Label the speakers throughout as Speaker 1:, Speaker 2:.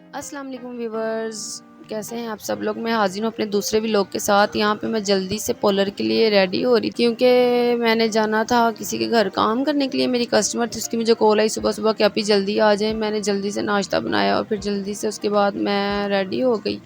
Speaker 1: अस्सलाम वालेकुम व्यूवर्स, कैसे हैं आप सब लोग। मैं हाजिर हूँ अपने दूसरे व्लॉग के साथ। यहाँ पे मैं जल्दी से पोलर के लिए रेडी हो रही, क्योंकि मैंने जाना था किसी के घर काम करने के लिए। मेरी कस्टमर थी, उसकी मुझे कॉल आई सुबह सुबह कि आप ही जल्दी आ जाएं। मैंने जल्दी से नाश्ता बनाया और फिर जल्दी से उसके बाद मैं रेडी हो गई।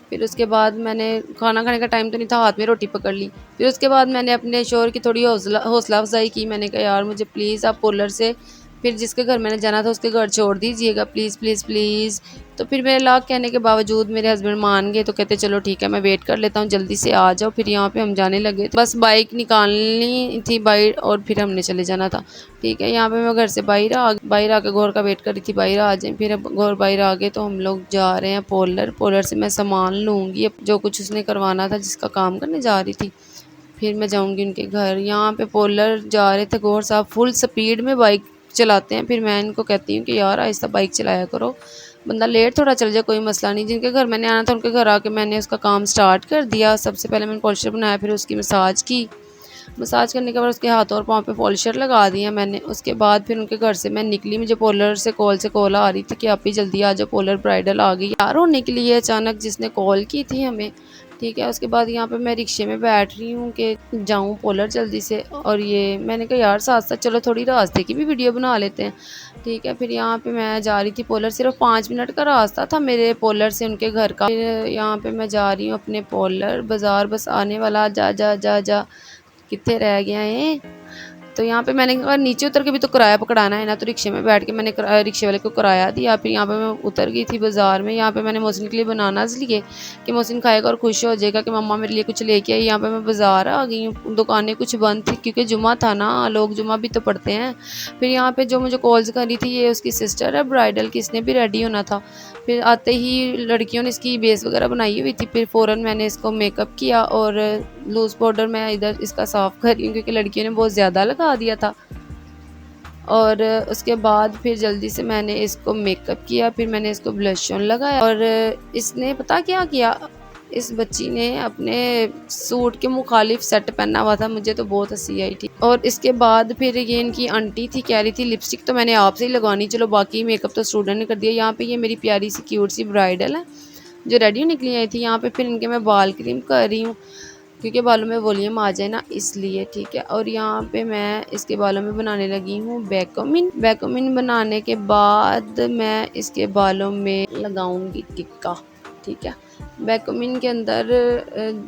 Speaker 1: फिर उसके बाद मैंने खाना खाने का टाइम तो नहीं था, हाथ में रोटी पकड़ ली। फिर उसके बाद मैंने अपने शोहर की थोड़ी हौसला अफजाई की। मैंने कहा यार मुझे प्लीज़ आप पोलर से फिर जिसके घर मैंने जाना था उसके घर छोड़ दीजिएगा, प्लीज़ प्लीज़ प्लीज़। तो फिर मेरे लाख कहने के बावजूद मेरे हस्बैंड मान गए, तो कहते चलो ठीक है मैं वेट कर लेता हूँ, जल्दी से आ जाओ। फिर यहाँ पे हम जाने लगे, बस बाइक निकालनी थी बाहर और फिर हमने चले जाना था। ठीक है, यहाँ पे मैं घर से बाहर आके गौर का वेट कर रही थी बाहर आ जाए। फिर अब गौर बाहर आ गए तो हम लोग जा रहे हैं पोलर से मैं सामान लूँगी, अब जो कुछ उसने करवाना था जिसका काम करने जा रही थी। फिर मैं जाऊँगी उनके घर। यहाँ पे पोलर जा रहे थे, गौर साहब फुल स्पीड में बाइक चलाते हैं। फिर मैं इनको कहती हूँ कि यार आहिस्ता बाइक चलाया करो, बंदा लेट थोड़ा चल जाए कोई मसला नहीं। जिनके घर मैंने आना था उनके घर आके मैंने उसका काम स्टार्ट कर दिया। सबसे पहले मैंने पॉलिशर बनाया, फिर उसकी मसाज की। मसाज करने के बाद उसके हाथ और पाँव पे पॉलिशर लगा दिया मैंने। उसके बाद फिर उनके घर से मैं निकली। मुझे पोलर से कॉल आ रही थी कि आप ही जल्दी आ जाओ, पोलर ब्राइडल आ गई। यार होने के लिए अचानक जिसने कॉल की थी हमें। ठीक है, उसके बाद यहाँ पे मैं रिक्शे में बैठ रही हूँ कि जाऊँ पोलर जल्दी से। और ये मैंने कहा यार साथ साथ चलो थोड़ी रास्ते की भी वीडियो बना लेते हैं। ठीक है, फिर यहाँ पे मैं जा रही थी पोलर, सिर्फ 5 मिनट का रास्ता था मेरे पोलर से उनके घर का। फिर यहाँ पे मैं जा रही हूँ अपने पोलर बाज़ार, बस आने वाला। जा जा जा जा कितने रह गया है। तो यहाँ पे मैंने कहा नीचे उतर के भी तो किराया पकड़ाना है ना, तो रिक्शे में बैठ के मैंने रिक्शे वाले को किराया दिया। फिर यहाँ पे मैं उतर गई थी बाज़ार में। यहाँ पे मैंने मोहसिन के लिए बनानास लिए कि मोहसिन खाएगा और खुश हो जाएगा कि मम्मा मेरे लिए कुछ लेके आई। यहाँ पे मैं बाज़ार आ गई हूँ, दुकानें कुछ बंद थी क्योंकि जुमा था ना, लोग जुमा भी तो पढ़ते हैं। फिर यहाँ पे जो मुझे कॉल्स कर रही थी ये उसकी सिस्टर है ब्राइडल की, इसने भी रेडी होना था। फिर आते ही लड़कियों ने इसकी बेस वगैरह बनाई हुई थी। फिर फ़ौरन मैंने इसको मेकअप किया और लूज़ पाउडर मैं इधर इसका साफ़ कर रही हूँ क्योंकि लड़कियों ने बहुत ज़्यादा लगा दिया था। और उसके बाद फिर जल्दी से मैंने इसको मेकअप किया, फिर मैंने इसको ब्लश ऑन लगाया। और इसने पता क्या किया, इस बच्ची ने अपने सूट के मुखालिफ सेट पहना हुआ था। मुझे तो बहुत हंसी आई थी। और इसके बाद फिर ये इनकी आंटी थी, कह रही थी लिपस्टिक तो मैंने आपसे ही लगवानी, चलो बाकी मेकअप तो स्टूडेंट ने कर दिया। यहाँ पे ये मेरी प्यारी सी क्यूट सी ब्राइडल है जो रेडी निकली आई थी। यहाँ पे फिर इनके मैं बाल क्रीम कर रही हूँ क्योंकि बालों में वॉल्यूम आ जाए ना, इसलिए। ठीक है, और यहाँ पे मैं इसके बालों में बनाने लगी हूँ बैकोमिन बनाने के बाद मैं इसके बालों में लगाऊंगी टिक्का। ठीक है, बैकोमिन के अंदर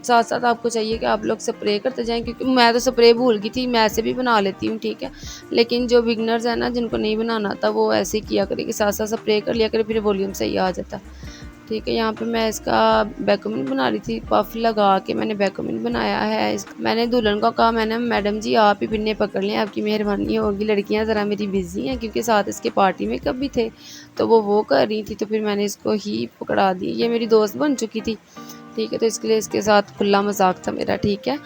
Speaker 1: साथ साथ आपको चाहिए कि आप लोग स्प्रे करते जाएं, क्योंकि मैं तो स्प्रे भूल गई थी, मैं ऐसे भी बना लेती हूँ। ठीक है, लेकिन जो बिगनर्स हैं ना, जिनको नहीं बनाना था, वो ऐसे ही किया करे कि साथ साथ स्प्रे कर लिया करे, फिर वॉल्यूम सही आ जाता। ठीक है, यहाँ पे मैं इसका बैकोमिन बना रही थी, पफ लगा के मैंने बैकोमिन बनाया है। मैंने दुल्हन को कहा, मैंने मैडम जी आप ही पिन्ने पकड़ लें, आपकी मेहरबानी होगी। लड़कियां ज़रा मेरी बिजी हैं क्योंकि साथ इसके पार्टी में कब भी थे तो वो कर रही थी, तो फिर मैंने इसको ही पकड़ा दी। ये मेरी दोस्त बन चुकी थी। ठीक है, तो इसके लिए इसके साथ खुला मजाक था मेरा। ठीक है,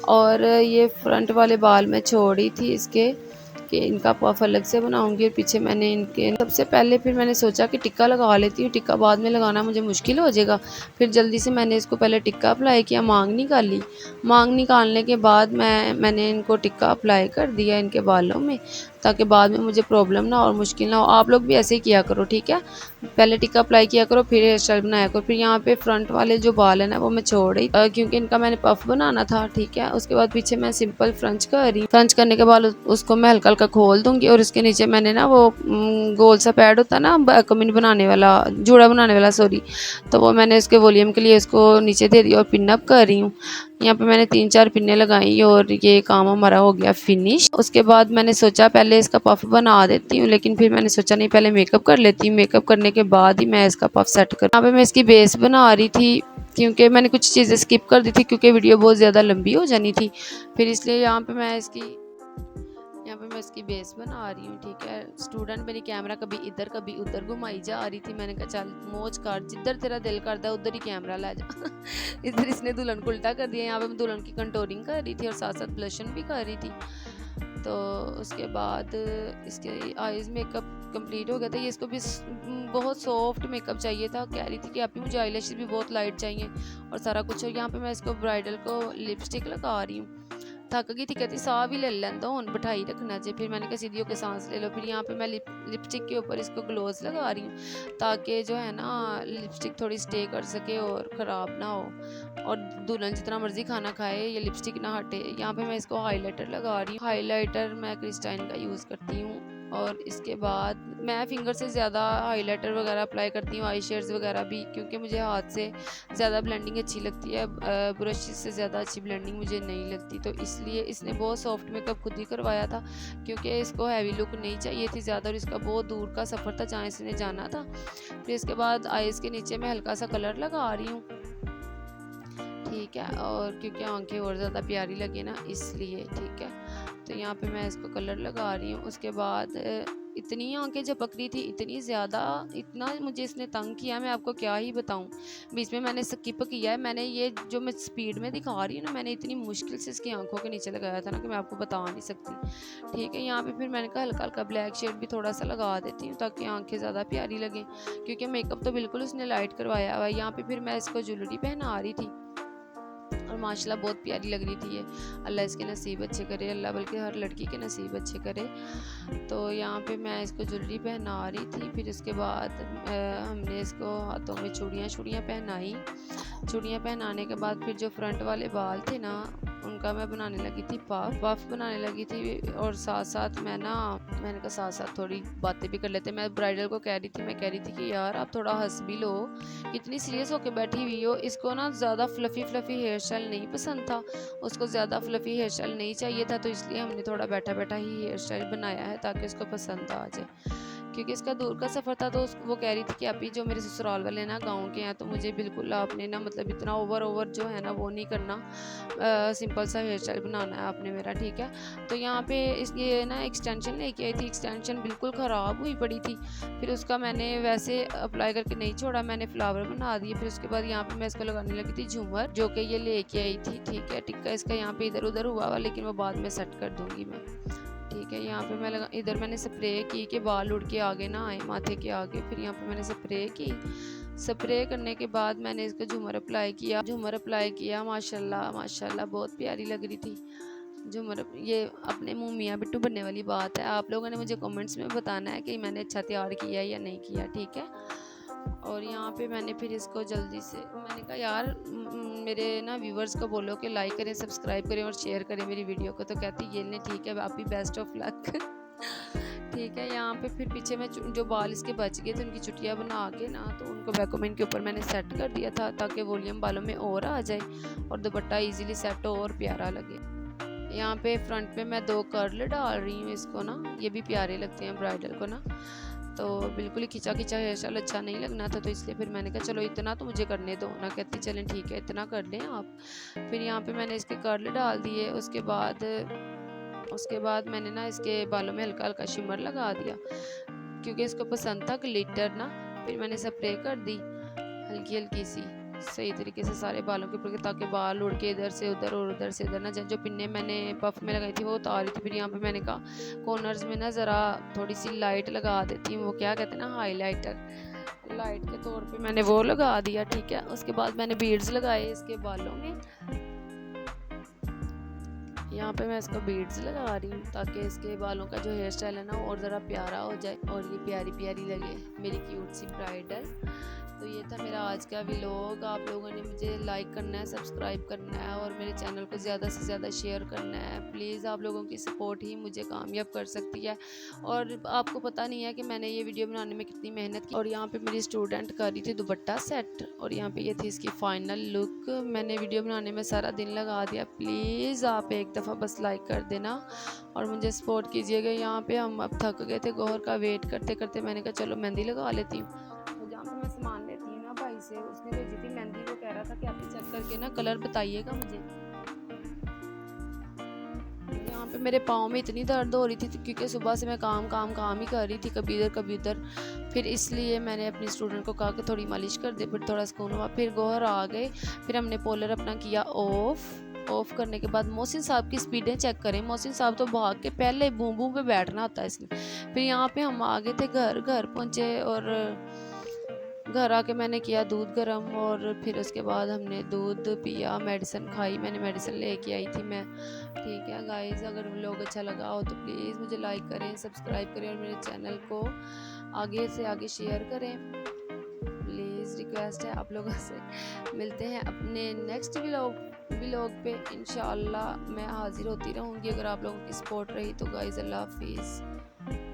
Speaker 1: और ये फ्रंट वाले बाल मैं छोड़ रही थी इसके कि इनका पफ अलग से बनाऊंगी। और पीछे मैंने इनके सबसे पहले फिर मैंने सोचा कि टिक्का लगा लेती हूँ, टिक्का बाद में लगाना मुझे मुश्किल हो जाएगा। फिर जल्दी से मैंने इसको पहले टिक्का अप्लाई किया, मांग निकाली। मांग निकालने के बाद मैंने इनको टिक्का अप्लाई कर दिया इनके बालों में, ताकि बाद में मुझे प्रॉब्लम ना और मुश्किल ना हो। आप लोग भी ऐसे ही किया करो। ठीक है, पहले टिक्का अप्लाई किया करो फिर हेयर स्टाइल बनाया करो। फिर यहाँ पे फ्रंट वाले जो बाल है ना वो मैं छोड़ रही क्योंकि इनका मैंने पफ बनाना था। ठीक है, उसके बाद पीछे मैं सिंपल फ्रंच कर रही। फ्रंच करने के बाद उसको मैं हल्का हल्का खोल दूंगी और इसके नीचे मैंने ना वो गोल सा पैड होता है ना बैकोमिन बनाने वाला, जूड़ा बनाने वाला सॉरी, तो वो मैंने इसके वॉल्यूम के लिए इसको नीचे दे दिया और पिन अप कर रही हूँ। यहाँ पे मैंने 3-4 पिन्ने लगाई और ये काम हमारा हो गया फिनिश। उसके बाद मैंने सोचा पहले इसका पफ बना देती हूँ, लेकिन फिर मैंने सोचा नहीं पहले मेकअप कर लेती हूँ, मेकअप करने के बाद ही मैं इसका पफ सेट कर। यहाँ पे मैं इसकी बेस बना रही थी क्योंकि मैंने कुछ चीज़ें स्किप कर दी थी क्योंकि वीडियो बहुत ज़्यादा लंबी हो जानी थी। फिर इसलिए यहाँ पे मैं इसकी बेस बना रही हूँ। ठीक है, स्टूडेंट मेरी कैमरा कभी इधर कभी उधर घुमाई जा रही थी। मैंने कहा चल मौज कर, जिधर तेरा दिल करता है उधर ही कैमरा ले जा। इधर इसने दुल्हन को उल्टा कर दिया। यहाँ पे मैं दुल्हन की कंटोरिंग कर रही थी और साथ साथ ब्लशन भी कर रही थी। तो उसके बाद इसके आईज मेकअप कंप्लीट हो गया था। ये इसको भी बहुत सॉफ्ट मेकअप चाहिए था, कह रही थी कि आप मुझे आईलैशेस भी बहुत लाइट चाहिए और सारा कुछ। और यहाँ पे मैं इसको ब्राइडल को लिपस्टिक लगा रही हूँ थक गई थी, कहती साह भी ले लें तो हुन बिठाई रखना चाहिए। फिर मैंने कहा सीधी होकर सांस ले लो। फिर यहाँ पे मैं लिपस्टिक के ऊपर इसको ग्लोज लगा रही हूँ ताकि जो है ना लिपस्टिक थोड़ी स्टे कर सके और ख़राब ना हो, और दुल्हन जितना मर्जी खाना खाए ये लिपस्टिक ना हटे। यहाँ पे मैं इसको हाइलाइटर लगा रही हूँ। हाइलाइटर मैं क्रिस्टाइन का यूज़ करती हूँ, और इसके बाद मैं फिंगर से ज़्यादा हाइलाइटर वगैरह अप्लाई करती हूँ, आई शेड्स वगैरह भी, क्योंकि मुझे हाथ से ज़्यादा ब्लेंडिंग अच्छी लगती है, ब्रश से ज़्यादा अच्छी ब्लेंडिंग मुझे नहीं लगती। तो इसलिए इसने बहुत सॉफ्ट मेकअप खुद ही करवाया था, क्योंकि इसको हैवी लुक नहीं चाहिए थी ज़्यादा, और इसका बहुत दूर का सफ़र था जहाँ इसने जाना था। फिर इसके बाद आईज़ के नीचे मैं हल्का सा कलर लगा रही हूँ, ठीक है, और क्योंकि आंखें और ज़्यादा प्यारी लगे ना इसलिए, ठीक है। तो यहाँ पे मैं इसको कलर लगा रही हूँ। उसके बाद इतनी आंखें झपक रही थी, इतनी ज़्यादा, इतना मुझे इसने तंग किया, मैं आपको क्या ही बताऊँ। बीच में मैंने स्किप किया है, मैंने ये जो मैं स्पीड में दिखा रही हूँ ना, मैंने इतनी मुश्किल से इसकी आंखों के नीचे लगाया था ना कि मैं आपको बता नहीं सकती, ठीक है। यहाँ पे फिर मैंने कहा हल्का हल्का ब्लैक शेड भी थोड़ा सा लगा देती हूँ ताकि आंखें ज़्यादा प्यारी लगें, क्योंकि मेकअप तो बिल्कुल उसने लाइट करवाया हुआ है। यहाँ पर फिर मैं इसको ज्वेलरी पहना रही थी, और माशाल्लाह बहुत प्यारी लग रही थी ये। अल्लाह इसके नसीब अच्छे करे, अल्लाह बल्कि हर लड़की के नसीब अच्छे करे। तो यहाँ पे मैं इसको ज्वेलरी पहना रही थी। फिर उसके बाद हमने इसको हाथों में चूड़ियाँ पहनाई। चूड़ियाँ पहनाने के बाद फिर जो फ्रंट वाले बाल थे ना उनका मैं बनाने लगी थी पफ बनाने लगी थी, और साथ साथ मैंने कहा साथ साथ थोड़ी बातें भी कर लेते। मैं ब्राइडल को कह रही थी कि यार आप थोड़ा हंस भी लो, कितनी सीरियस होके बैठी हुई हो। इसको ना ज़्यादा फ्लफ़ी हेयर स्टाइल नहीं पसंद था, उसको ज़्यादा फ्लफ़ी हेयर स्टाइल नहीं चाहिए था, तो इसलिए हमने थोड़ा बैठा बैठा ही हेयर स्टाइल बनाया है ताकि उसको पसंद आ जाए, क्योंकि इसका दूर का सफ़र था। तो वो कह रही थी कि अभी जो मेरे ससुराल वाले ना गांव के हैं, तो मुझे बिल्कुल आपने ना मतलब इतना ओवर जो है ना वो नहीं करना, सिंपल सा हेयर स्टाइल बनाना है आपने मेरा, ठीक है। तो यहाँ पे ये ना एक्सटेंशन लेके आई थी, एक्सटेंशन बिल्कुल ख़राब हुई पड़ी थी। फिर उसका मैंने वैसे अप्लाई करके नहीं छोड़ा, मैंने फ्लावर बना दिए। फिर उसके बाद यहाँ पे मैं इसको लगाने लगी थी झूमर, जो कि ये लेके आई थी, ठीक है। टिक्का इसका यहाँ पे इधर उधर हुआ लेकिन वो बाद में सेट कर दूँगी मैं, ठीक है। यहाँ पे मैं इधर मैंने स्प्रे की कि बाल उड़ के आगे ना आए माथे के आगे। फिर यहाँ पे मैंने स्प्रे करने के बाद मैंने इसको झूमर अप्लाई किया। माशाल्लाह बहुत प्यारी लग रही थी झूमर। ये अपने मुँह मियाँ बिट्टू बनने वाली बात है। आप लोगों ने मुझे कमेंट्स में बताना है कि मैंने अच्छा तैयार किया या नहीं किया, ठीक है। और यहाँ पे मैंने फिर इसको जल्दी से मैंने कहा यार मेरे ना व्यूवर्स को बोलो कि लाइक करें, सब्सक्राइब करें और शेयर करें मेरी वीडियो को। तो कहती ये नहीं, ठीक है, आप भी बेस्ट ऑफ लक ठीक है। यहाँ पे फिर पीछे में जो बाल इसके बच गए थे उनकी चुटियाँ बना के ना, तो उनको बैकोमेन के ऊपर मैंने सेट कर दिया था ताकि वॉल्यूम बालों में और आ जाए और दुपट्टा इजीली सेट हो और प्यारा लगे। यहाँ पे फ्रंट पे मैं 2 कर्ल डाल रही हूँ इसको ना, ये भी प्यारे लगते हैं ब्राइडल को ना। तो बिल्कुल ही खिंचा हेयर स्टाइल अच्छा नहीं लगना था, तो इसलिए फिर मैंने कहा चलो इतना तो मुझे करने दो ना। कहती चलें ठीक है इतना कर लें आप। फिर यहाँ पे मैंने इसके कर्ल डाल दिए। उसके बाद मैंने ना इसके बालों में हल्का हल्का शिमर लगा दिया क्योंकि इसको पसंद था ग्लिटर ना। फिर मैंने स्प्रे कर दी हल्की हल्की सी सही तरीके से सारे बालों के ऊपर, ताकि बाल उड़ के इधर से उधर और उधर से इधर ना जाए। जो पिन्ने मैंने पफ में लगाई थी वो उतार रही थी। फिर यहाँ पे मैंने कहा कॉर्नर्स में ना ज़रा थोड़ी सी लाइट लगा देती हूँ, वो क्या कहते हैं ना हाईलाइटर, लाइट के तौर पे मैंने वो लगा दिया, ठीक है। उसके बाद मैंने बीड्स लगाए इसके बालों में। यहाँ पे मैं इसको बीड्स लगा रही हूँ ताकि इसके बालों का जो हेयर स्टाइल है ना और ज़रा प्यारा हो जाए और ये प्यारी प्यारी लगे मेरी क्यूट सी ब्राइडल। तो ये था मेरा आज का व्लॉग। आप लोगों ने मुझे लाइक करना है, सब्सक्राइब करना है और मेरे चैनल को ज़्यादा से ज़्यादा शेयर करना है। प्लीज़ आप लोगों की सपोर्ट ही मुझे कामयाब कर सकती है। और आपको पता नहीं है कि मैंने ये वीडियो बनाने में कितनी मेहनत की। और यहाँ पे मेरी स्टूडेंट कर रही थी दुपट्टा सेट और यहाँ पे ये थी इसकी फ़ाइनल लुक। मैंने वीडियो बनाने में सारा दिन लगा दिया। प्लीज़ आप एक दफ़ा बस लाइक कर देना और मुझे सपोर्ट कीजिएगा। यहाँ पर हम अब थक गए थे गोहर का वेट करते करते। मैंने कहा चलो मेहंदी लगा लेती हूँ। तो जहाँ पर मैं सामान लेती हूँ ना भाई से, उसने भेजी थी मेहंदी। वो कह रहा था कि आप चेक करके ना कलर बताइएगा मुझे। यहाँ पे मेरे पाँव में इतनी दर्द हो रही थी क्योंकि सुबह से मैं काम ही कर रही थी, कभी इधर कभी उधर। फिर इसलिए मैंने अपनी स्टूडेंट को कहा कि थोड़ी मालिश कर दे, फिर थोड़ा सुकून हुआ। फिर गोहर आ गए। फिर हमने पोलर अपना किया ऑफ करने के बाद मोहसिन साहब की स्पीडें चेक करें। मोहसिन साहब तो भाग के पहले बूम पे बैठना होता है इसलिए। फिर यहाँ पे हम आ गए थे घर पहुँचे और घर आके मैंने किया दूध गर्म और फिर उसके बाद हमने दूध पिया, मेडिसिन खाई। मैंने मेडिसिन लेके आई थी मैं। ठीक है गाइस, अगर व्लॉग अच्छा लगा हो तो प्लीज़ मुझे लाइक करें, सब्सक्राइब करें और मेरे चैनल को आगे से आगे शेयर करें। प्लीज़ रिक्वेस्ट है आप लोगों से। मिलते हैं अपने नेक्स्ट व्लॉग पे। इंशाल्लाह मैं हाजिर होती रहूँगी अगर आप लोगों की सपोर्ट रही तो। गाइस अल्लाह हाफिज़।